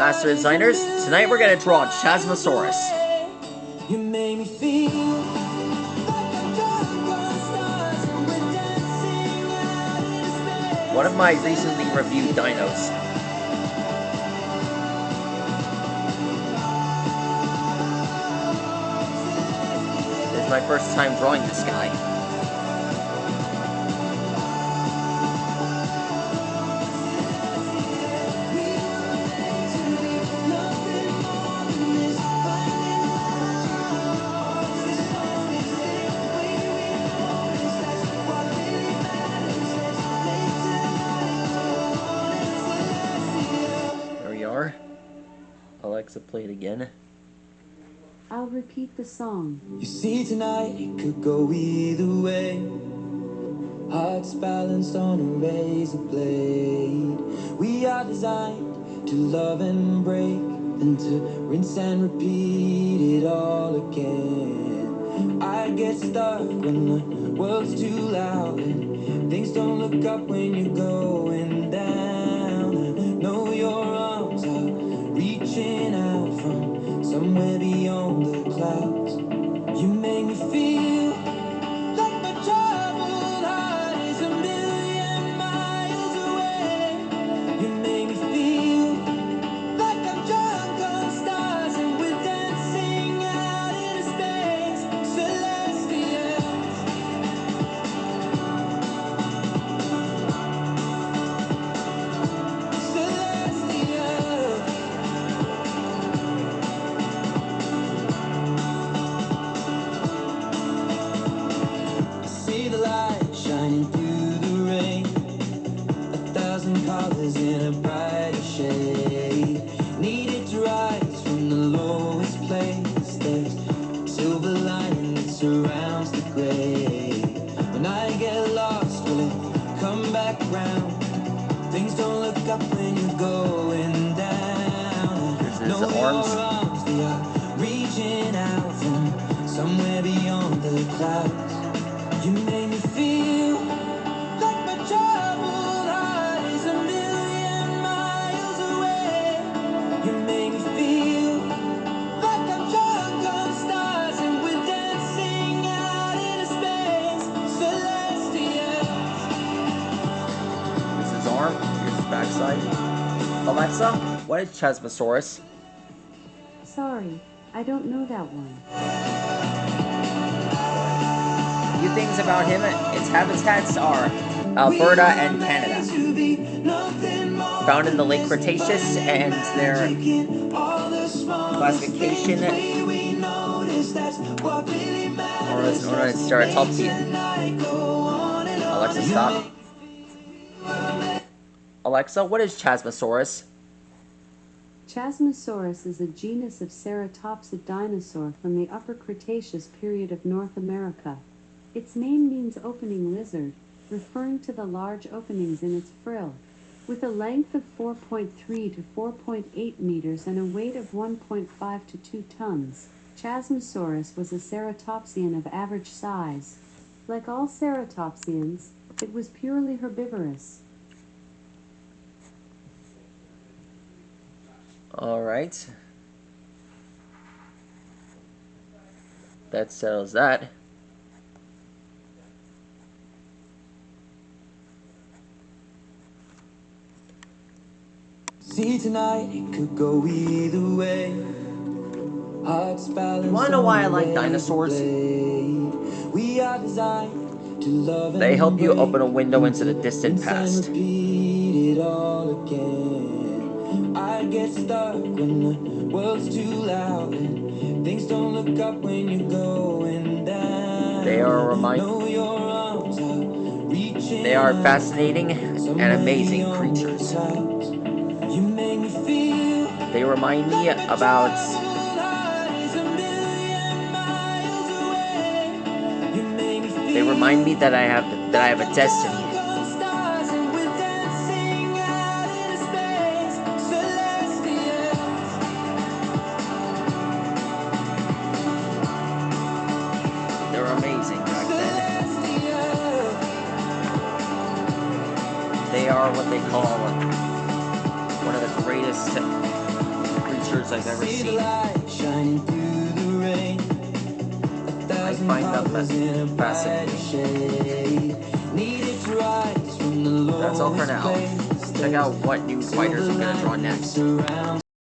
Master Designers. Tonight we're gonna draw Chasmosaurus. You made me feel one of my recently reviewed dinos. This is my first time drawing this guy. Alexa, play it again. I'll repeat the song. You see, tonight it could go either way. Hearts balanced on a razor blade. We are designed to love and break, then to rinse and repeat it all again. I get stuck when the world's too loud and things don't look up when you're going down. I know your arms are reaching out from somewhere beyond the clouds. You make me feel like my troubled heart is a million miles away. You make me feel like I'm drunk on stars and we're dancing out into space, celestial. See the light shining through the rain, 1,000 colors in a brighter shade. Needed to rise from the lowest place. There's silver lining that surrounds the gray. When I get lost, will it come back round? Things don't look up when you're going down. This is the arms. They are reaching out from somewhere beyond the clouds. You made me feel like my troubled heart is a million miles away. You made me feel like I'm drunk on stars and we're dancing out into space, celestial. This is arm. Here's his backside. Alexa, what is Chasmosaurus? Sorry, I don't know that one. Few things about him. Its habitats are Alberta and Canada. Found in the late Cretaceous, and their classification or is known as ceratopsian. Alexa, stop. Alexa, what is Chasmosaurus? Chasmosaurus is a genus of ceratopsid dinosaur from the Upper Cretaceous period of North America. Its name means opening lizard, referring to the large openings in its frill. With a length of 4.3 to 4.8 meters and a weight of 1.5 to 2 tons, Chasmosaurus was a ceratopsian of average size. Like all ceratopsians, it was purely herbivorous. Alright. That settles that. See, tonight it could go either way. Hearts balanced. You wanna know why I like dinosaurs? We are designed to love. They help you open a window into the distant past. Repeat it all again. I get stuck when the world's too loud and things don't look up when you're going down. They are They are fascinating and amazing creatures. They remind me about that I have a destiny. They're amazing back then. They are what they call one of the greatest I've ever See the seen. light shining through the rain. I find them fascinating. Shade. Needed to rise from the That's all for now. lowest place. Check out what new fighters I'm gonna draw next. Surround